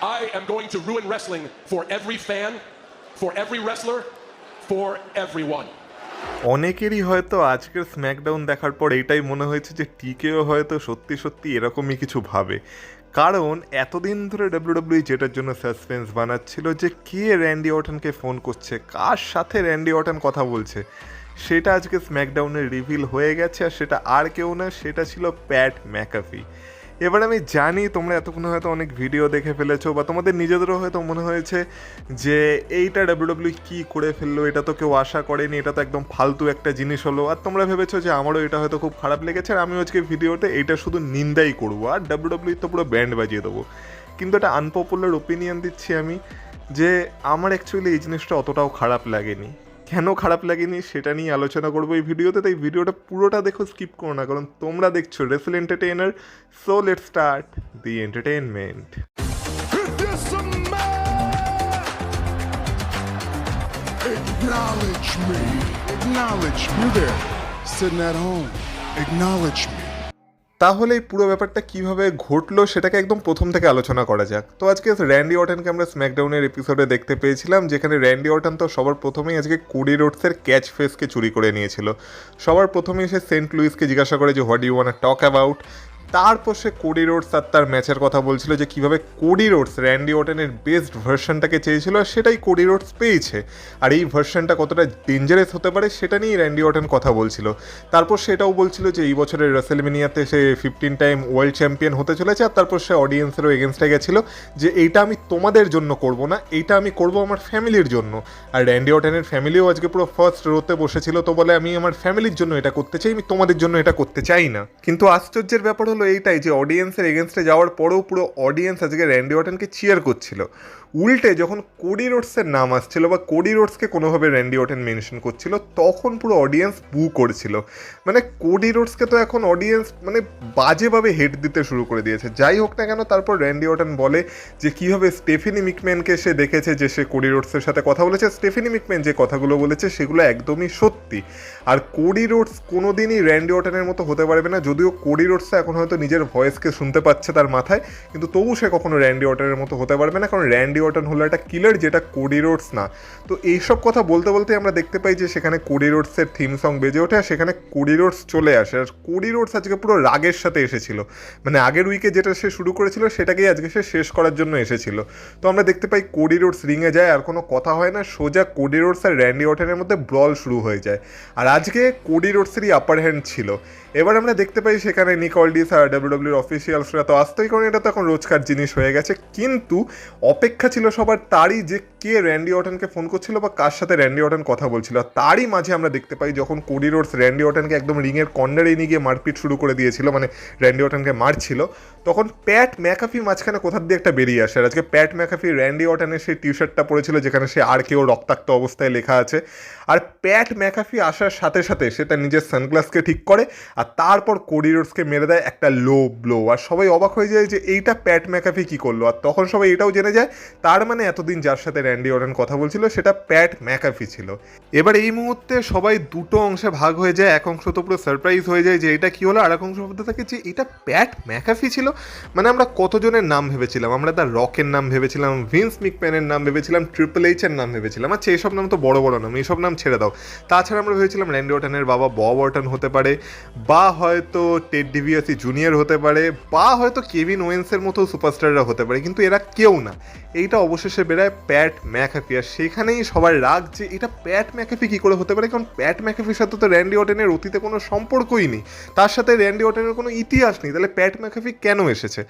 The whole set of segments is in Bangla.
I am going to ruin wrestling for every fan, for every wrestler, for everyone. অনেকেরই হয়তো আজকের স্ম্যাকডাউন দেখার পর এটাই মনে হয়েছে যে টিকেও হয়তো সত্যি সত্যি এরকমই কিছু ভাবে, কারণ এতদিন ধরে ডাব্লিউডাব্লিউই যেটার জন্য সাসপেন্স বানাচ্ছিল যে কে র্যান্ডি অর্টনকে ফোন করছে, কার সাথে র্যান্ডি অর্টন কথা বলছে, সেটা আজকে স্ম্যাকডাউনে রিভিল হয়ে গেছে। আর সেটা আর কেউ না, সেটা ছিল প্যাট ম্যাকাফি। এবার আমি জানি তোমরা এতক্ষণ হয়তো অনেক ভিডিও দেখে ফেলেছো বা তোমাদের নিজেদেরও হয়তো মনে হয়েছে যে এইটা ডাব্লিউডাব্লিউ কী করে ফেললো, এটা তো কেউ আশা করেনি, এটা তো একদম ফালতু একটা জিনিস হলো। আর তোমরা ভেবেছো যে আমারও এটা হয়তো খুব খারাপ লেগেছে আর আমি আজকে ভিডিওতে এইটা শুধু নিন্দাই করবো আর ডাব্লিউডাব্লিউ তো পুরো ব্যান্ড বাজিয়ে দেবো। কিন্তু এটা আনপপুলার ওপিনিয়ন দিচ্ছি আমি, যে আমার অ্যাকচুয়ালি এই জিনিসটা অতটাও খারাপ লাগেনি। কেন খারাপ লাগেনি সেটা নিয়ে আলোচনা করবো এই ভিডিওতে, তাই ভিডিওটা পুরোটা দেখো, স্কিপ করো না, কারণ তোমরা দেখছো wrestle entertainer. So let's start the entertainment. Acknowledge me. Acknowledge me. You there, sitting at home. Acknowledge me. তাহলে এই পুরো ব্যাপারটা কিভাবে ঘটলো সেটাকে একদম প্রথম থেকে আলোচনা করা যাক। তো আজকে র্যান্ডি অর্টনকে আমরা স্ম্যাকডাউনের এপিসোডে দেখতে পেয়েছিলাম, যেখানে র্যান্ডি অর্টন তো সবার প্রথমেই আজকে কোডি রোডসের ক্যাচ ফেসকে চুরি করে নিয়েছিল। সবার প্রথমেই সে সেন্ট লুইসকে জিজ্ঞাসা করে যে what you want talk about. তারপর সে কোডি রোডস আর তার ম্যাচের কথা বলছিল, যে কীভাবে কোডি রোডস র্যান্ডি অর্টনের বেস্ট ভার্সনটাকে চেয়েছিল আর সেটাই কোডি রোডস পেয়েছে। আর এই ভার্সনটা কতটা ডেঞ্জারাস হতে পারে সেটা নিয়েই র্যান্ডি অর্টন কথা বলছিল। তারপর সেটাও বলছিল যে এই বছরের রেসেলমেনিয়াতে সে 15 টাইম ওয়ার্ল্ড চ্যাম্পিয়ন হতে চলেছে। আর তারপর সে অডিয়েন্সেরও এগেনস্টে গেছিলো যে এইটা আমি তোমাদের জন্য করব না, এইটা আমি করব আমার ফ্যামিলির জন্য। আর র্যান্ডি অর্টনের ফ্যামিলিও আজকে পুরো ফার্স্ট রোতে বসেছিল, তো বলে আমি আমার ফ্যামিলির জন্য এটা করতে চাই, আমি তোমাদের জন্য এটা করতে চাই না। কিন্তু আশ্চর্যের ব্যাপার হলো এইটাই যে অডিয়েন্সের এগেনস্টে যাওয়ার পরেও পুরো অডিয়েন্স আজকে র্যান্ডি অর্টনকে চিয়ার করছিল। উল্টে যখন কোডি রোডসের নাম আসছিল বা কোডি রোডসকে কোনোভাবে র্যান্ডি অর্টন মেনশন করছিল, তখন পুরো অডিয়েন্স বু করছিল। মানে কোডি রোডসকে তো এখন অডিয়েন্স মানে বাজেভাবে হেট দিতে শুরু করে দিয়েছে। যাই হোক না কেন, তারপর র্যান্ডি অর্টন বলে যে কীভাবে স্টেফিনি মিকম্যানকে সে দেখেছে যে সে কোডি রোডসের সাথে কথা বলেছে। স্টেফিনি মিকম্যান যে কথাগুলো বলেছে সেগুলো একদমই সত্যি। আর কোডি রোডস কোনোদিনই র্যান্ডি অর্টনের মতো হতে পারবে না, যদিও কোডি রোডস এখন হয়তো নিজের ভয়েসকে শুনতে পাচ্ছে তার মাথায়, কিন্তু তবু সে কখনো র্যান্ডি অর্টনের মতো হতে পারবে না, কারণ র্যান্ডি অর্টন হলো একটা কিলার, যেটা কোডি রোডস না। তো এইসব কথা বলতে বলতে আমরা দেখতে পাই যে সেখানে কোডি রোডসের থিম সং বেজে ওঠে আর সেখানে কোডি রোডস চলে আসে। আর কোডি রোডস আজকে পুরো রাগের সাথে এসেছিল, মানে আগের উইকে যেটা সে শুরু করেছিল সেটাকেই আজকে সে শেষ করার জন্য এসেছিল। তো আমরা দেখতে পাই কোডি রোডস রিংয়ে যায় আর কোনো কথা হয় না, সোজা কোডি রোডস আর র্যান্ডি অর্টনের মধ্যে ব্রল শুরু হয়ে যায়। আর আজকে কোডি রোডসেরই আপার হ্যান্ড ছিল। এবার আমরা দেখতে পাই সেখানে নিক অল্ডিস আর ডাব্লিউডাব্লিউর অফিসিয়ালসরা তো আসতেই, কারণ এটা তো এখন রোজকার জিনিস হয়ে গেছে। কিন্তু অপেক্ষা ছিল সবার তারই যে কে র্যান্ডি অর্টনকে ফোন করছিল বা কার সাথে র্যান্ডি অর্টন কথা বলছিল। তারই মাঝে আমরা দেখতে পাই যখন কোডি রোডস র্যান্ডি অর্টনকে একদম রিংয়ের কর্নারে নিয়ে গিয়ে মারপিট শুরু করে দিয়েছিল, মানে র্যান্ডি অর্টনকে মারছিল, তখন প্যাট ম্যাকাফি মাঝখানে কোথার দিয়ে একটা বেরিয়ে আসে। আর আজকে প্যাট ম্যাকাফি র্যান্ডি অর্টনের সেই টি শার্টটা পরেছিল যেখানে সে আর কেউ রক্তাক্ত অবস্থায় লেখা আছে। আর প্যাট ম্যাকাফি আসার সাথে সাথে সে তার নিজের সানগ্লাসকে ঠিক করে আর তারপর কোডি রোডসকে মেরে দেয় একটা লো ব্লো। আর সবাই অবাক হয়ে যায় যে এইটা প্যাট ম্যাকাফি কী করলো। আর তখন সবাই এটাও জেনে যায় তার মানে এতদিন যার সাথে র্যান্ডি অর্টন কথা বলছিল সেটা প্যাট ম্যাকাফি ছিল। এবার এই মুহূর্তে সবাই দুটো অংশে ভাগ হয়ে যায়। এক অংশ তো পুরো সারপ্রাইজ হয়ে যায় যে এটা কী হলো, আর এক অংশ ভাবতে থাকে যে এটা প্যাট ম্যাকাফি ছিল। মানে আমরা কতজনের নাম ভেবেছিলাম, আমরা দ্য রকের নাম ভেবেছিলাম, ভিন্স মিকম্যানের নাম ভেবেছিলাম, ট্রিপল এইচের নাম ভেবেছিলাম। আচ্ছা এইসব নাম তো বড় বড় নাম, এইসব নাম ছেড়ে দাও। তাছাড়া আমরা ভেবেছিলাম র্যান্ডি অর্টনের বাবা বব অর্টন হতে পারে, বা হয়তো টেড ডিভিয়াসি জুনিয়র হতে পারে, বা হয়তো কেভিন ওয়েন্সের মতো সুপারস্টাররা হতে পারে, কিন্তু এরা কেউ না। এইটা অবশেষে বেরোয় প্যাট ম্যাকাফি। আর সেখানেই সবার রাগ যে এটা প্যাট ম্যাকাফি কী করে হতে পারে, কারণ প্যাট ম্যাকাফির সাথে তো র্যান্ডি অর্টনের অতীতে কোনো সম্পর্কই নেই, তার সাথে র্যান্ডি অর্টনের কোনো ইতিহাস নেই, তাহলে প্যাট ম্যাকাফি কেন এসেছে?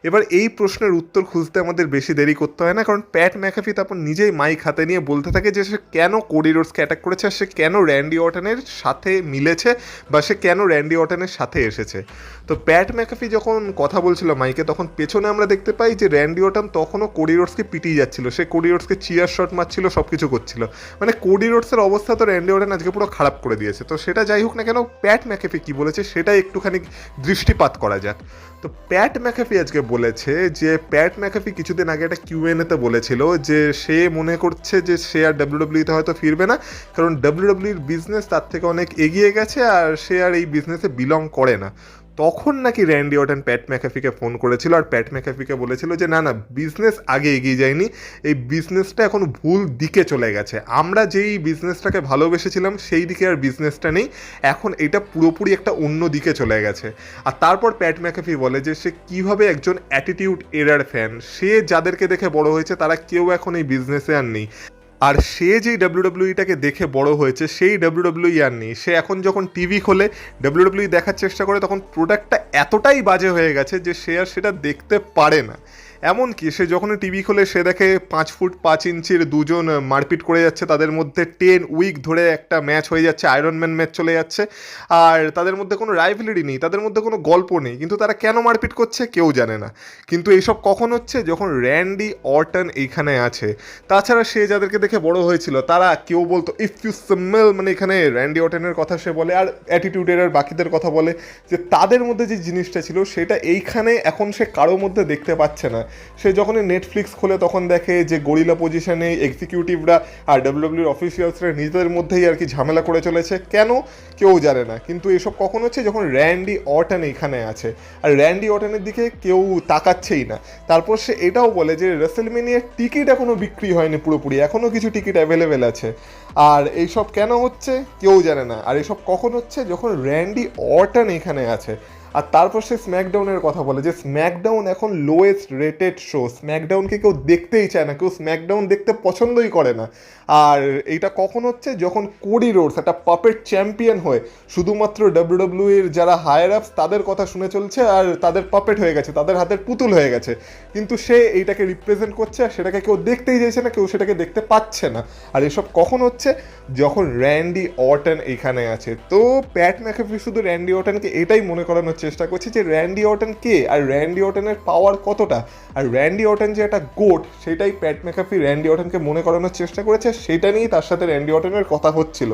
এবার এই প্রশ্নের উত্তর খুঁজতে আমাদের বেশি দেরি করতে হয় না, কারণ প্যাট ম্যাকাফি তারপর নিজেই মাইক হাতে নিয়ে বলতে থাকে যে সে কেন কোডি রোডসকে অ্যাটাক করেছে আর সে কেন র্যান্ডি অর্টনের সাথে মিলেছে বা সে কেন র্যান্ডি অর্টনের সাথে এসেছে। তো প্যাট ম্যাকাফি যখন কথা বলছিল মাইকে, তখন পেছনে আমরা দেখতে পাই যে র্যান্ডি অর্টন তখনও কোডি রোডসকে পিটিয়ে যাচ্ছিল, সে কোডি রোডসকে চিয়ার শট মারছিল, সব কিছু করছিল। মানে কোডি রোডসের অবস্থা তো র্যান্ডি অর্টন আজকে পুরো খারাপ করে দিয়েছে। তো সেটা যাই হোক না কেন, প্যাট ম্যাকাফি কী বলেছে সেটা একটুখানি দৃষ্টিপাত করা যাক। তো প্যাট ম্যাকাফি আজকে বলেছে যে প্যাট ম্যাকাফি কিছুদিন আগে একটা কিউএনএতে বলেছিল যে সে মনে করছে যে সে আর ডাব্লিউডাব্লিউতে হয়তো ফিরবে না, কারণ ডাব্লিউডাব্লিউর বিজনেস তার থেকে অনেক এগিয়ে গেছে আর সে আর এই বিজনেসে বিলং করে না। তখন নাকি র্যান্ডি অর্টন প্যাট ম্যাকাফিকে ফোন করেছিল আর প্যাট ম্যাকাফিকে বলেছিল যে না না বিজনেস আগে এগিয়ে যায়নি, এই বিজনেসটা এখন ভুল দিকে চলে গেছে, আমরা যেই বিজনেসটাকে ভালোবেসেছিলাম সেই দিকে আর বিজনেসটা নেই, এখন এটা পুরোপুরি একটা অন্য দিকে চলে গেছে। আর তারপর প্যাট ম্যাকাফি বলে যে সে কীভাবে একজন অ্যাটিটিউড এরার ফ্যান, সে যাদেরকে দেখে বড় হয়েছে তারা কেউ এখন এই বিজনেসে আর নেই, আর সে যেই ডাব্লিউডাব্লিউইটাকে দেখে বড় হয়েছে সেই ডাব্লিউডাব্লিউই আর নেই, সে এখন যখন টিভি খোলে ডাব্লিউডাব্লিউই দেখার চেষ্টা করে তখন প্রোডাক্টটা এতটাই বাজে হয়ে গেছে যে সে আর সেটা দেখতে পারে না। এমনকি সে যখনই টিভি খোলে সে দেখে 5 ফুট 5 ইঞ্চির দুজন মারপিট করে যাচ্ছে, তাদের মধ্যে 10 উইক ধরে একটা ম্যাচ হয়ে যাচ্ছে, আয়রন ম্যান ম্যাচ চলে যাচ্ছে, আর তাদের মধ্যে কোনো রাইভেলারি নেই, তাদের মধ্যে কোনো গল্প নেই, কিন্তু তারা কেন মারপিট করছে কেউ জানে না। কিন্তু এইসব কখন হচ্ছে? যখন র্যান্ডি অর্টন এইখানে আছে। তাছাড়া সে যাদেরকে দেখে বড় হয়েছিল তারা কেউ বলতো ইফ ইউ স্মেল, মানে এখানে র্যান্ডি অর্টনের কথা সে বলে আর অ্যাটিটিউডের আর বাকিদের কথা বলে, যে তাদের মধ্যে যে জিনিসটা ছিল সেটা এইখানে এখন সে কারোর মধ্যে দেখতে পাচ্ছে না। সে যখনই নেটফ্লিক্স খোলে তখন দেখে যে গরিলা পজিশনে এক্সিকিউটিভরা আর ডাব্লিউডাব্লিউর অফিসিয়ালসরা নিজেদের মধ্যেই আর কি ঝামেলা করে চলেছে, কেন কেউ জানে না। কিন্তু এসব কখন হচ্ছে? যখন র্যান্ডি অর্টন এখানে আছে, আর র্যান্ডি অর্টনের দিকে কেউ তাকাচ্ছেই না। তারপর সে এটাও বলে যে রেসেলমেনিয়ার টিকিট এখনও বিক্রি হয়নি পুরোপুরি, এখনও কিছু টিকিট অ্যাভেলেবেল আছে। আর এইসব কেন হচ্ছে কেউ জানে না। আর এইসব কখন হচ্ছে? যখন র্যান্ডি অর্টন এখানে আছে। আর তারপর সে স্ম্যাকডাউনের কথা বলে যে স্ম্যাকডাউন এখন লোয়েস্ট রেটেড শো, স্ম্যাকডাউনকে কেউ দেখতেই চায় না, কেউ স্ম্যাকডাউন দেখতে পছন্দই করে না। আর এইটা কখন হচ্ছে? যখন কোডি রোডস একটা পাপেট চ্যাম্পিয়ন হয়ে শুধুমাত্র ডাব্লিউডাব্লিউইর যারা হায়ার আপস তাদের কথা শুনে চলছে আর তাদের পাপেট হয়ে গেছে, তাদের হাতের পুতুল হয়ে গেছে, কিন্তু সে এইটাকে রিপ্রেজেন্ট করছে আর সেটাকে কেউ দেখতেই চাইছে না, কেউ সেটাকে দেখতে পাচ্ছে না। আর এসব কখন হচ্ছে? যখন র্যান্ডি অর্টন এখানে আছে। তো প্যাট ম্যাকাফি শুধু র্যান্ডি অর্টনকে এটাই মনে করানোর চেষ্টা করছে যে র্যান্ডি অর্টন কে আর র্যান্ডি অর্টনের পাওয়ার কতটা, আর র্যান্ডি অর্টন যে একটা গোট সেটাই প্যাট ম্যাকাফি র্যান্ডি অর্টনকে মনে করানোর চেষ্টা করেছে, সেটা নিয়েই তার সাথে র্যান্ডি অর্টনের কথা হচ্ছিল।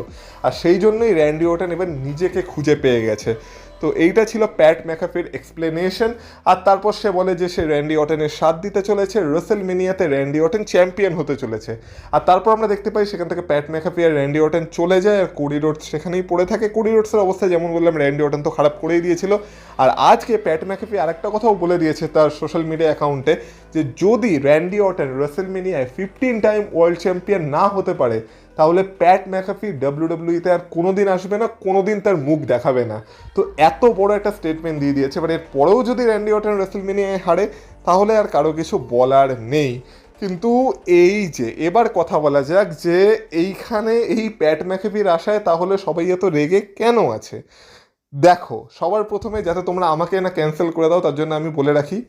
আর সেই জন্যই র্যান্ডি অর্টন এবার নিজেকে খুঁজে পেয়ে গেছে। তো এইটা ছিল প্যাট ম্যাকাফির এক্সপ্লেনেশন। আর তারপর সে বলে যে সে র্যান্ডি অর্টনের সাথ দিতে চলেছে, রেসেলমেনিয়াতে র্যান্ডি অর্টন চ্যাম্পিয়ন হতে চলেছে। আর তারপর আমরা দেখতে পাই সেখান থেকে প্যাট ম্যাকাফি আর র্যান্ডি অর্টন চলে যায় আর কোডি রোডস সেখানেই পড়ে থাকে। কোডি রোডসের অবস্থা যেমন বললাম, র্যান্ডি অর্টন তো খারাপ করেই দিয়েছিল। আর আজকে প্যাট ম্যাকাফি আরেকটা কথাও বলে দিয়েছে তার সোশ্যাল মিডিয়া অ্যাকাউন্টে, যে যদি র্যান্ডি অর্টন রেসেলমেনিয়ায় 15 টাইম ওয়ার্ল্ড চ্যাম্পিয়ন না হতে পারে তাহলে প্যাট ম্যাকাফি ডাব্লিউডাব্লিউইতে আর কোনোদিন আসবে না, কোনোদিন তার মুখ দেখাবে না। তো এত বড় একটা স্টেটমেন্ট দিয়ে দিয়েছে। এবার এর পরেও যদি র্যান্ডি অর্টন রেসেলমেনিয়ায় হারে তাহলে আর কারো কিছু বলার নেই। কিন্তু এই যে এবার কথা বলা যাক যে এইখানে এই প্যাট ম্যাকাফির আশায় তাহলে সবাই এত রেগে কেন আছে। দেখো, সবার প্রথমে যাতে তোমরা আমাকে না ক্যান্সেল করে দাও তার জন্য আমি বলে রাখি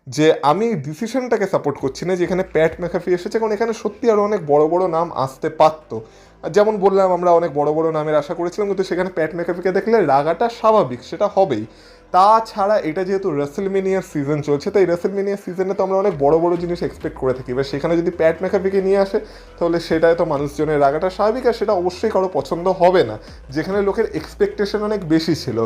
যে আমি ডিসিশনটাকে সাপোর্ট করছি না যেখানে প্যাট ম্যাকাফি এসেছে, কারণ এখানে সত্যি আরও অনেক বড় বড় নাম আসতে পারতো। যেমন বললাম আমরা অনেক বড় বড় নামের আশা করেছিলাম, কিন্তু সেখানে প্যাট ম্যাকাফিকে দেখলে রাগাটা স্বাভাবিক, সেটা হবেই। তাছাড়া এটা যেহেতু রেসেলমেনিয়ার সিজন চলছে, তাই রেসেলমেনিয়ার সিজনে তো আমরা অনেক বড় বড় জিনিস এক্সপেক্ট করে থাকি। এবার সেখানে যদি প্যাট ম্যাকাফিকে নিয়ে আসে তাহলে সেটাই তো মানুষজনের রাগাটা স্বাভাবিক, আর সেটা অবশ্যই কারো পছন্দ হবে না, যেখানে লোকের এক্সপেকটেশন অনেক বেশি ছিল।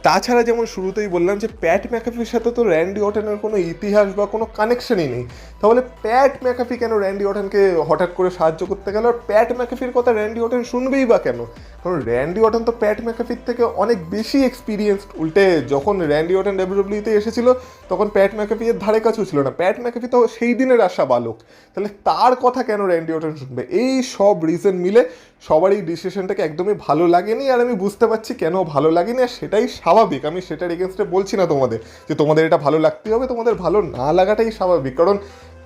তাছাড়া যেমন শুরুতেই বললাম যে প্যাট ম্যাকাফির সাথে তো র্যান্ডি অর্টনের কোনো ইতিহাস বা কোনো কানেকশনই নেই, তাহলে প্যাট ম্যাকাফি কেন র্যান্ডি অর্টনকে হঠাৎ করে সাহায্য করতে গেল? আর প্যাট ম্যাকাফির কথা র্যান্ডি অর্টন শুনবেই বা কেন? কারণ র্যান্ডি অর্টন তো প্যাট ম্যাকাফির থেকে অনেক বেশি এক্সপিরিয়েন্সড। উল্টে যখন র্যান্ডি অর্টন ডাব্লিউডাব্লিউইতে এসেছিল তখন প্যাট ম্যাকাফি এর ধারে কাছেও ছিল না, প্যাট ম্যাকাফি তো সেই দিনের আশা বালক, তাহলে তার কথা কেন র্যান্ডি অর্টন শুনবে? এই সব রিজন মিলে সবার এই ডিসিশনটাকে একদমই ভালো লাগেনি, আর আমি বুঝতে পারছি কেন ভালো লাগেনি, আর সেটাই স্বাভাবিক। আমি সেটার এগেনস্টে বলছি না তোমাদের যে তোমাদের এটা ভালো লাগতেই হবে, তোমাদের ভালো না লাগাটাই স্বাভাবিক। কারণ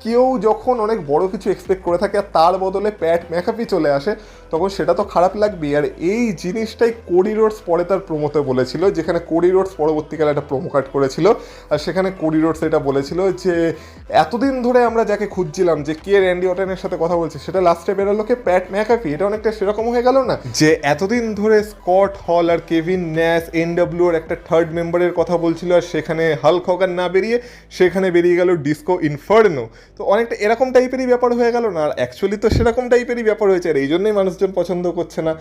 কেউ যখন অনেক বড় কিছু এক্সপেক্ট করে থাকে আর তার বদলে প্যাট ম্যাকাফি চলে আসে তখন সেটা তো খারাপ লাগবেই। আর এই জিনিসটাই কোডি রোডস পরে তার প্রোমোতে বলেছিল, যেখানে কোডি রোডস পরবর্তীকালে একটা প্রোমো কার্ড করেছিল, আর সেখানে কোডি রোডস এটা বলেছিল যে এতদিন ধরে আমরা যাকে খুঁজছিলাম যে কে র্যান্ডি অর্টনের সাথে কথা বলছে সেটা লাস্টে বেরোলো কে প্যাট ম্যাকাফি। এটা অনেকটা সেরকম হয়ে গেল না যে এতদিন ধরে স্কট হল আর কেভিন ন্যাশ এনডব্লিউর একটা থার্ড মেম্বারের কথা বলছিল, আর সেখানে হাল্ক হগান না বেরিয়ে সেখানে বেরিয়ে গেল ডিস্কো ইনফার্নো। তো অনেকটা এরকম টাইপেরই ব্যাপার হয়ে গেল না, আর অ্যাকচুয়ালি তো সেরকম টাইপেরই ব্যাপার হয়েছে, আর এই জন্যই মানুষজন পছন্দ করছে না।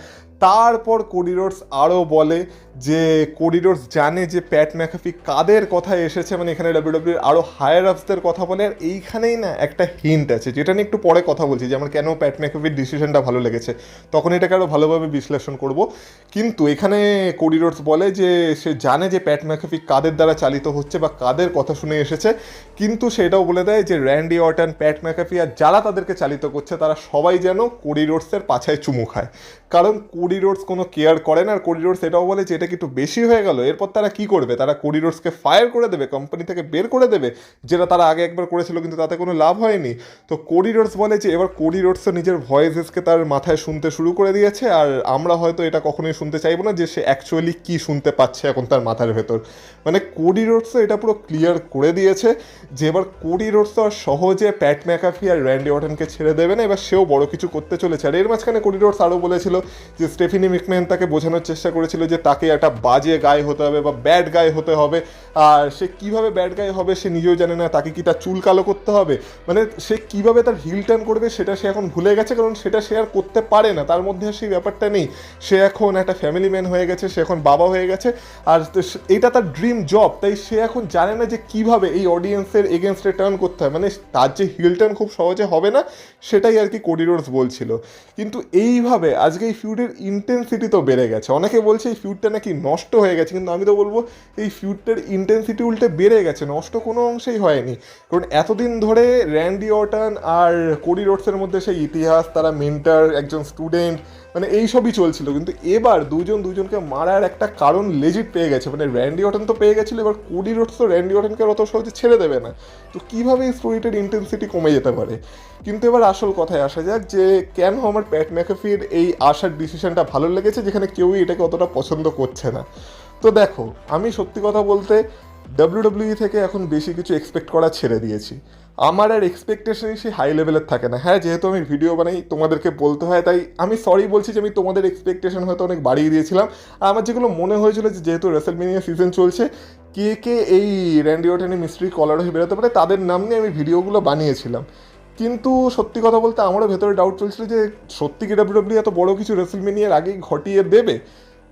তারপর কোডি রোডস আরও বলে যে কোডি রোডস জানে যে প্যাট ম্যাকাফি কাদের কথায় এসেছে, মানে এখানে ডাব্লিউডাব্লিউর আরও হায়ার আপসদের কথা বলে, আর এইখানেই না একটা হিন্ট আছে যেটা নিয়ে একটু পরে কথা বলছি যে আমার কেন প্যাট ম্যাকাফির ডিসিশনটা ভালো লেগেছে, তখন এটাকে আরও ভালোভাবে বিশ্লেষণ করব। কিন্তু এখানে কোডি রোডস বলে যে সে জানে যে প্যাট ম্যাকাফি কাদের দ্বারা চালিত হচ্ছে বা কাদের কথা শুনে এসেছে, কিন্তু সেটাও বলে দেয় যে র্যান্ডি অর্টন, প্যাট ম্যাকাফি আর যারা তাদেরকে চালিত করছে তারা সবাই যেন কোডি রোডসের পাছায় চুমু খায়, কারণ কোডি রোডস কোনো কেয়ার করে না। আর কোডি রোডস এটাও বলে যে এটা কি একটু বেশি হয়ে গেল, এরপর তারা কি করবে, তারা কোডি রোডসকে ফায়ার করে দেবে, কোম্পানি থেকে বের করে দেবে, যেটা তারা আগে একবার করেছিল কিন্তু তাতে কোনো লাভ হয়নি। তো কোডি রোডস বলে যে এবার কোডি রোডসও নিজের ভয়েসেসকে তার মাথায় শুনতে শুরু করে দিয়েছে, আর আমরা হয়তো এটা কখনোই শুনতে চাইবো না যে সে অ্যাকচুয়ালি কী শুনতে পাচ্ছে এখন তার মাথার ভেতর। মানে কোডি রোডসও এটা পুরো ক্লিয়ার করে দিয়েছে যে এবার কোডি রোডস তো আর সহজে প্যাট ম্যাকাফি আর র্যান্ডি অর্টনকে ছেড়ে দেবে না, এবার সেও বড় কিছু করতে চলেছে। আর এর মাঝখানে কোডি রোডস আরও বলেছিল যে স্টেফিনি ম্যাকম্যান তাকে বোঝানোর চেষ্টা করেছিল যে তাকে একটা বাজে গায়ে হতে হবে বা ব্যাড গায়ে হতে হবে, আর সে কীভাবে ব্যাড গায়ে হবে সে নিজেও জানে না, তাকে কি তার চুল কালো করতে হবে, মানে সে কীভাবে তার হিল টার্ন করবে সেটা সে এখন ভুলে গেছে, কারণ সেটা সে আর করতে পারে না, তার মধ্যে আর সেই ব্যাপারটা নেই। সে এখন একটা ফ্যামিলি ম্যান হয়ে গেছে, সে এখন বাবা হয়ে গেছে, আর এটা তার ড্রিম জব, তাই সে এখন জানে না যে কীভাবে এই অডিয়েন্সের এগেনস্টে টার্ন করতে হয়, মানে তার যে হিল টার্ন খুব সহজে হবে না, সেটাই আর কি কোডি রোডস বলছিল। কিন্তু এইভাবে আজকে এই ফিউডের ইন্টেন্সিটি তো বেড়ে গেছে, অনেকে বলছে এই ফিউডটা নাকি নষ্ট হয়ে গেছে, কিন্তু আমি তো বলবো এই ফিউডটার ইন্টেন্সিটি উল্টে বেড়ে গেছে, নষ্ট কোনো অংশেই হয়নি। কারণ এতদিন ধরে র্যান্ডি অর্টন আর কোডি রোডসের মধ্যে সেই ইতিহাস, তারা মেন্টার, একজন স্টুডেন্ট, মানে এইসবই চলছিল, কিন্তু এবার দুজনকে মারার একটা কারণ লেজিট পেয়ে গেছে, মানে র্যান্ডি অর্টন তো পেয়ে গেছিলো, এবার কোডি রোডস তো র্যান্ডি অর্টনকে অত সহজে ছেড়ে দেবে না, তো কীভাবে এই স্টোরিটার ইন্টেন্সিটি কমে যেতে পারে। কিন্তু এবার আসল কথায় আসা যাক যে কেন আমার প্যাট ম্যাকাফির এই আসার ডিসিশনটা ভালো লেগেছে, যেখানে কেউই এটাকে অতটা পছন্দ করছে না। তো দেখো, আমি সত্যি কথা বলতে ডাব্লিউডাব্লিউই থেকে এখন বেশি কিছু এক্সপেক্ট করা ছেড়ে দিয়েছি, আমার আর এক্সপেকটেশনই সেই হাই লেভেলের থাকে না। হ্যাঁ, যেহেতু আমি ভিডিও বানাই তোমাদেরকে বলতে হয়, তাই আমি সরি বলছি যে আমি তোমাদের এক্সপেকটেশন হয়তো অনেক বাড়িয়ে দিয়েছিলাম। আর আমার যেগুলো মনে হয়েছিল যে যেহেতু রেসলমেনিয়া সিজন চলছে, কে কে এই র্যান্ডি অর্টনের মিস্ট্রি কলার হয়ে বেরোতে পারে তাদের নাম নিয়ে আমি ভিডিওগুলো বানিয়েছিলাম। কিন্তু সত্যি কথা বলতে আমারও ভেতরে ডাউট চলছিল যে সত্যি কি ডাব্লিউডাব্লিউ এত বড় কিছু রেসলমেনিয়ার আগেই ঘটিয়ে দেবে।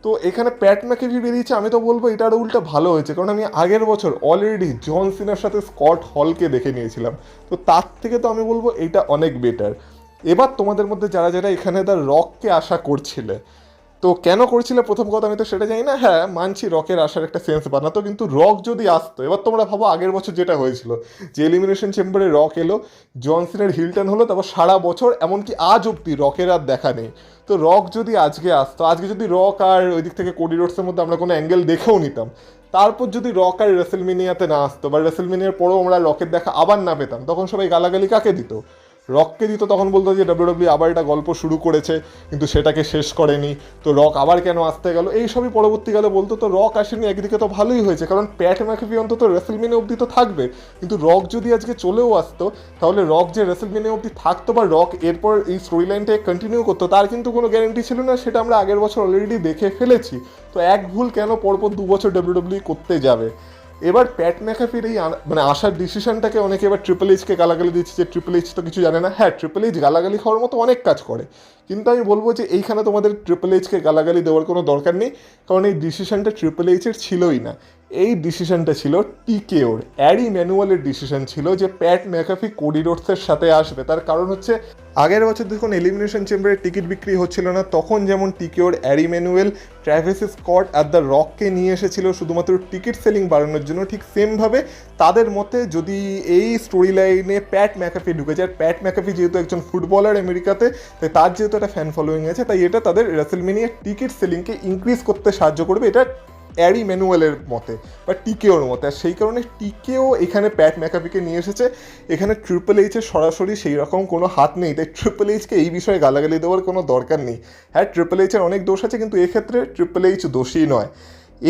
তো এখানে প্যাট ম্যাকেভি বেরিয়েছে, আমি তো বলবো এটা আরও উল্টা ভালো হয়েছে, কারণ আমি আগের বছর অলরেডি জন সিনার সাথে স্কট হলকে দেখে নিয়েছিলাম, তো তার থেকে তো আমি বলবো এটা অনেক বেটার। এবার তোমাদের মধ্যে যারা যারা এখানে দ্য রককে আশা করছিলে, তো কেন করছিলে প্রথম কথা আমি তো সেটা জানি না। হ্যাঁ, মানছি রকের আসার একটা সেন্স বানাতো, কিন্তু রক যদি আসতো, এবার তোমরা ভাবো আগের বছর যেটা হয়েছিল যে এলিমিনেশন চেম্বারে রক এলো, জনসনের হিলটন হলো, তারপর সারা বছর এমনকি আজ অব্দি রকের আর দেখা নেই। তো রক যদি আজকে আসতো, আজকে যদি রক আর ওই দিক থেকে কোডি রোডসের মধ্যে আমরা কোনো অ্যাঙ্গেল দেখেও নিতাম, তারপর যদি রক আর রেসলমেনিয়াতে না আসতো বা রেসলমেনিয়ার পরেও আমরা রকের দেখা আবার না পেতাম, তখন সবাই গালাগালি কাকে দিত? রককে দিত। তখন বলতো যে ডাব্লিউডাব্লিউ আবার এটা গল্প শুরু করেছে কিন্তু সেটাকে শেষ করেনি, তো রক আবার কেন আসতে গেল, এইসবই পরবর্তীকালে বলতো। তো রক আসেনি, একদিকে তো ভালোই হয়েছে, কারণ প্যাট ম্যাকেভি অন্তত রেসলমেনিয়া অবধি তো থাকবে। কিন্তু রক যদি আজকে চলেও আসতো, তাহলে রক যে রেসলমেনিয়া অবধি থাকতো বা রক এরপর এই স্টোরি লাইনটাকে কন্টিনিউ করতো, তার কিন্তু কোনো গ্যারেন্টি ছিল না, সেটা আমরা আগের বছর অলরেডি দেখে ফেলেছি। তো এক ভুল কেন পরপর 2 বছর ডাব্লিউডাব্লিউ করতে যাবে? এবার প্যাট ম্যাকাফির এই মানে আসার ডিসিশনটাকে অনেকে এবার ট্রিপল এইচকে গালাগালি দিচ্ছে যে ট্রিপল এইচ তো কিছু জানে না। হ্যাঁ, ট্রিপল এইচ গালাগালি খাওয়ার মতো অনেক কাজ করে, কিন্তু আমি বলবো যে এইখানে তোমাদের ট্রিপল এইচকে গালাগালি দেওয়ার কোনো দরকার নেই, কারণ এই ডিসিশনটা ট্রিপল এইচের ছিলই না। এই ডিসিশনটা ছিল টিকেওর, অ্যারি ম্যানুয়ালের ডিসিশন ছিল যে প্যাট ম্যাকাফি কোডি রোডসের সাথে আসবে। তার কারণ হচ্ছে আগের বছর যখন এলিমিনেশন চেম্বারের টিকিট বিক্রি হচ্ছিল না, তখন যেমন টিকেওর, অ্যারি ম্যানুয়েল, ট্র্যাভিস স্কট আর দ্য রককে নিয়ে এসেছিল শুধুমাত্র টিকিট সেলিং বাড়ানোর জন্য, ঠিক সেমভাবে তাদের মতে যদি এই স্টোরি লাইনে প্যাট ম্যাকাফি ঢুকে যায়, প্যাট ম্যাকাফি যেহেতু একজন ফুটবলার আমেরিকাতে, তাই তার যেহেতু একটা ফ্যান ফলোয়িং আছে, তাই এটা তাদের রেসলমেনিয়ার টিকিট সেলিংকে ইনক্রিজ করতে সাহায্য করবে, এটা অ্যারি ম্যানুয়েলের মতে বা টিকেওর মতে। আর সেই কারণে টিকেও এখানে প্যাট ম্যাকাফিকে নিয়ে এসেছে। এখানে ট্রিপল এইচের সরাসরি সেই রকম কোনো হাত নেই, তাই ট্রিপল এইচকে এই বিষয়ে গালাগালি দেওয়ার কোনো দরকার নেই। হ্যাঁ, ট্রিপল এইচের অনেক দোষ আছে, কিন্তু এক্ষেত্রে ট্রিপল এইচ দোষী নয়।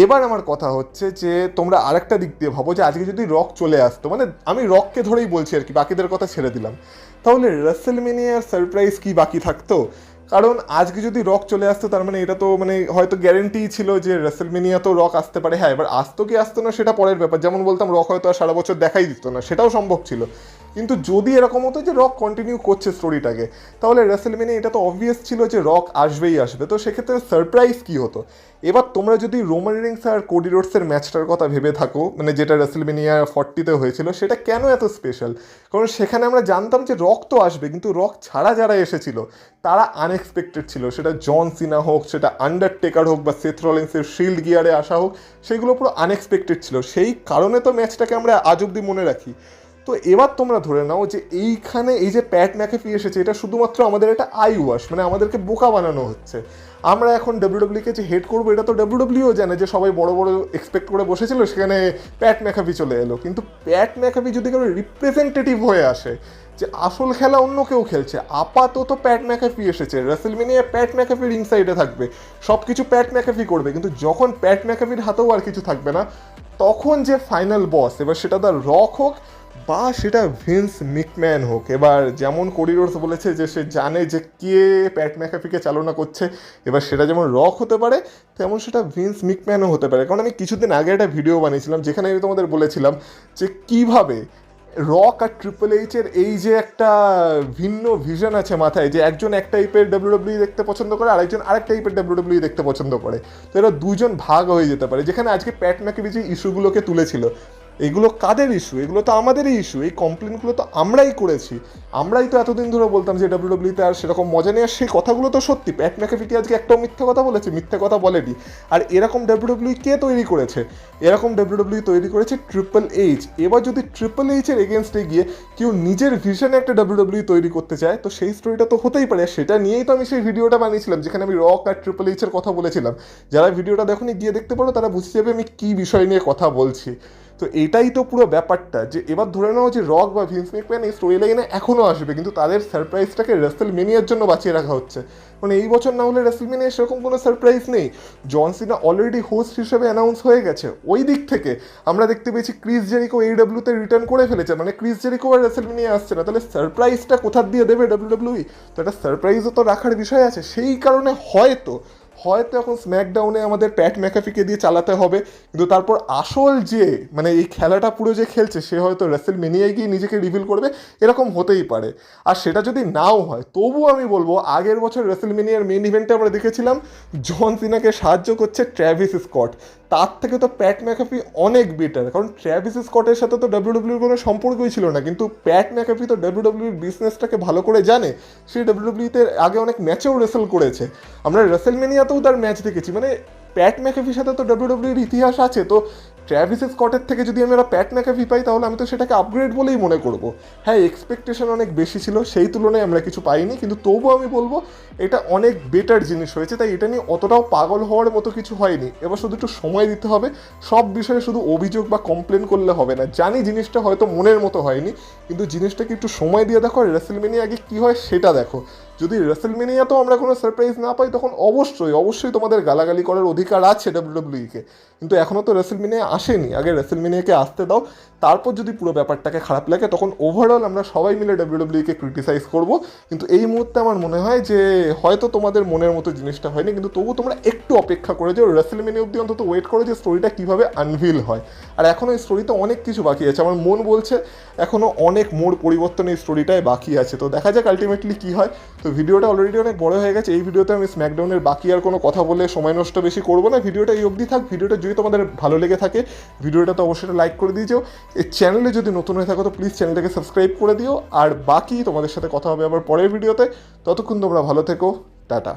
এবার আমার কথা হচ্ছে যে তোমরা আরেকটা দিক দিয়ে ভাবো যে আজকে যদি রক চলে আসতো, মানে আমি রককে ধরেই বলছি আর কি, বাকিদের কথা ছেড়ে দিলাম, তাহলে রেসলমেনিয়ার সারপ্রাইজ কি বাকি থাকতো? কারণ আজকে যদি রক চলে আসতো, তার মানে এটা তো মানে হয়তো গ্যারেন্টি ছিল যে রেসলমেনিয়া তো রক আসতে পারে। হ্যাঁ, এবার আসতো কি আসতো না সেটা পরের ব্যাপার, যেমন বলতাম রক হয়তো আর সারা বছর দেখাই দিত না, সেটাও সম্ভব ছিল। কিন্তু যদি এরকম হতো যে রক কন্টিনিউ করছে স্টোরিটাকে, তাহলে রেসেলমেনিয়া এটা তো অবভিয়াস ছিল যে রক আসবেই আসবে, তো সেক্ষেত্রে সারপ্রাইজ কী হতো। এবার তোমরা যদি রোমান রিংস আর কোডি রোডসের ম্যাচটার কথা ভেবে থাকো, মানে যেটা রেসেলমেনিয়া 40-তে হয়েছিল, সেটা কেন এত স্পেশাল? কারণ সেখানে আমরা জানতাম যে রক তো আসবে, কিন্তু রক ছাড়া যারা এসেছিল তারা আনএক্সপেক্টেড ছিল। সেটা জন সিনা হোক, সেটা আন্ডারটেকার হোক, বা সেথ রলিন্সের শিল্ড গিয়ারে আসা হোক, সেগুলো পুরো আনএক্সপেক্টেড ছিল। সেই কারণে তো ম্যাচটাকে আমরা আজ অব্দি মনে রাখি। তো এবার তোমরা ধরে নাও যে এইখানে এই যে প্যাট ম্যাকেফি এসেছে, এটা শুধুমাত্র আমাদের একটা আই ওয়াশ, মানে আমাদেরকে বোকা বানানো হচ্ছে। আমরা এখন ডাব্লিউডাব্লিউকে যে হেড করবো, এটা তো ডাব্লিউডাব্লিউও জানে যে সবাই বড় বড় এক্সপেক্ট করে বসেছিল, সেখানে প্যাট ম্যাকাফি চলে এলো। কিন্তু প্যাট ম্যাকাফি যদি কারো রিপ্রেজেন্টেটিভ হয়ে আসে, যে আসল খেলা অন্য কেউ খেলছে, আপাতত প্যাট ম্যাকাফি এসেছে, রেসেলমেনিয়া প্যাট ম্যাকাফি রিং সাইডে থাকবে, সব কিছু প্যাট ম্যাকাফি করবে, কিন্তু যখন প্যাট ম্যাকাফির হাতেও আর কিছু থাকবে না, তখন যে ফাইনাল বস, এবার সেটা তার রক হোক বা সেটা ভিন্স মিকম্যান হোক। এবার যেমন কোডি রোডস বলেছে যে সে জানে যে কে প্যাট ম্যাকাফিকে চালনা করছে, এবার সেটা যেমন রক হতে পারে, তেমন সেটা ভিন্স মিকম্যানও হতে পারে। কারণ আমি কিছুদিন আগে একটা ভিডিও বানিয়েছিলাম যেখানে আমি তোমাদের বলেছিলাম যে কীভাবে রক আর ট্রিপল এইচের এই যে একটা ভিন্ন ভিশন আছে মাথায়, যে একজন এক টাইপের ডাব্লিউডাব্লিউ দেখতে পছন্দ করে, আরেকজন আরেক টাইপের ডাব্লিউডাব্লিউ দেখতে পছন্দ করে, তো এরা দুজন ভাগ হয়ে যেতে পারে। যেখানে আজকে প্যাট ম্যাকাফি যে ইস্যুগুলোকে তুলেছিল, এগুলো কাদের ইস্যু? এগুলো তো আমাদেরই ইস্যু। এই কমপ্লেনগুলো তো আমরাই করেছি। আমরাই তো এতদিন ধরে বলতাম যে ডাব্লিউডাব্লিউতে আর সেরকম মজা নেই, আর সেই কথাগুলো তো সত্যি। প্যাট ম্যাকাফিটি আজকে একটাও মিথ্যে কথা বলেছে? মিথ্যে কথা বলেনি। আর এরকম ডাব্লিউডাব্লিউ কে তৈরি করেছে? এরকম ডাব্লিউডাব্লিউ তৈরি করেছে ট্রিপল এইচ। এবার যদি ট্রিপল এইচের এগেনস্টে গিয়ে কেউ নিজের ভিশনে একটা ডাব্লিউডাব্লিউ তৈরি করতে চায়, তো সেই স্টোরিটা তো হতেই পারে। সেটা নিয়েই তো আমি সেই ভিডিওটা বানিয়েছিলাম যেখানে আমি রক আর ট্রিপল এইচের কথা বলেছিলাম। যারা ভিডিওটা দেখোনি গিয়ে দেখতে পারো, তারা বুঝতে যাবে আমি কী বিষয় নিয়ে কথা বলছি। তো এটাই তো পুরো ব্যাপারটা, যে এবার ধরে নাও যে রক বা ভিন্স ম্যাকম্যান এই স্টোরি লাইনে এখনও আসবে, কিন্তু তাদের সারপ্রাইজটাকে রেসেলমেনিয়ার জন্য বাঁচিয়ে রাখা হচ্ছে। মানে এই বছর না হলে রেসেলমেনিয়া সেরকম কোনো সারপ্রাইজ নেই। জন সিনা অলরেডি হোস্ট হিসেবে অ্যানাউন্স হয়ে গেছে। ওই দিক থেকে আমরা দেখতে পেয়েছি ক্রিস জেরিকো AEW-তে রিটার্ন করে ফেলেছে, মানে ক্রিস জেরিকো আর রেসেলমেনিয়া আসছে না। তাহলে সারপ্রাইজটা কোথা দিয়ে দেবে ডাব্লিউডাব্লিউ? তো একটা সারপ্রাইজও তো রাখার বিষয় আছে। সেই কারণে হয়তো এখন স্ম্যাকডাউনে আমাদের প্যাট ম্যাকাফিকে দিয়ে চালাতে হবে, কিন্তু তারপর আসল যে মানে এই খেলাটা পুরো যে খেলছে, সে হয়তো রেসেলমেনিয়ায় গিয়ে নিজেকে রিভিল করবে, এরকম হতেই পারে। আর সেটা যদি নাও হয়, তবুও আমি বলবো আগের বছর রেসেলমেনিয়ার মেইন ইভেন্টে আমরা দেখেছিলাম জন সিনাকে সাহায্য করছে ট্র্যাভিস স্কট। তার থেকে তো প্যাট ম্যাকাফি অনেক বেটার, কারণ ট্র্যাভিস স্কটের সাথে তো ডাব্লিউডাব্লিউর কোনো সম্পর্কই ছিল না, কিন্তু প্যাট ম্যাকাফি তো ডাব্লিউডাব্লিউর বিজনেসটাকে ভালো করে জানে। সে ডাব্লিউডাব্লিউতে আগে অনেক ম্যাচেও রেসেল করেছে, আমরা রেসেলমেনিয়াতেও তার ম্যাচ দেখেছি। মানে প্যাট ম্যাকাফির সাথে তো ডাব্লিউডাব্লিউর ইতিহাস আছে। তো ট্র্যাভিস স্কটের থেকে যদি আমরা প্যাট ম্যাকাফি পাই, তাহলে আমি তো সেটাকে আপগ্রেড বলেই মনে করব। হ্যাঁ, এক্সপেকটেশন অনেক বেশি ছিল, সেই তুলনায় আমরা কিছু পাইনি, কিন্তু তবুও আমি বলবো এটা অনেক বেটার জিনিস হয়েছে। তাই এটা নিয়ে অতটাও পাগল হওয়ার মতো কিছু হয়নি। এবার শুধু একটু সময় দিতে হবে। সব বিষয়ে শুধু অভিযোগ বা কমপ্লেন করলে হবে না। জানি জিনিসটা হয়তো মনের মতো হয়নি, কিন্তু জিনিসটাকে একটু সময় দিয়ে দেখো, রেসেলমেনিয়া আগে কী হয় সেটা দেখো। যদি রেসেলমেনিয়াতেও আমরা কোনো সারপ্রাইজ না পাই, তখন অবশ্যই তোমাদের গালাগালি করার অধিকার আছে ডাব্লিউডাব্লিউকে। কিন্তু এখনও তো রেসেলমেনিয়া আসেনি, আগে রেসেলমেনিয়াকে আসতে দাও, তারপর যদি পুরো ব্যাপারটাকে খারাপ লাগে, তখন ওভারঅল আমরা সবাই মিলে ডাব্লিউডাব্লিউকে ক্রিটিসাইজ করব। কিন্তু এই মুহূর্তে আমার মনে হয় যে হয়তো তোমাদের মনের মতো জিনিসটা হয়নি, কিন্তু তবু তোমরা একটু অপেক্ষা করে যাও, রেসেলমেনিয়া অবধি অন্তত ওয়েট করো যে স্টোরিটা কীভাবে আনভিল হয়। আর এখনও এই স্টোরিতে অনেক কিছু বাকি আছে, আমার মন বলছে এখনও অনেক মোড় পরিবর্তন এই স্টোরিটায় বাকি আছে। তো দেখা যাক আলটিমেটলি কী হয়। তো ভিডিওটা অলরেডি অনেক বড় হয়ে গেছে। এই ভিডিওতে আমি স্ম্যাকডাউনের বাকি আর কোনো কথা বলে সময় নষ্ট বেশি করবো না। ভিডিওটা এই অবধি থাক। ভিডিওটা যদি তোমাদের ভালো লেগে থাকে, ভিডিওটা তো অবশ্যই লাইক করে দিয়েছো। এই চ্যানেলে যদি নতুন হয়ে থাকো তো প্লিজ চ্যানেলটাকে সাবস্ক্রাইব করে দিও। আর বাকি তোমাদের সাথে কথা হবে আবার পরের ভিডিওতে। ততক্ষণ তোমরা ভালো থেকো, টাটা।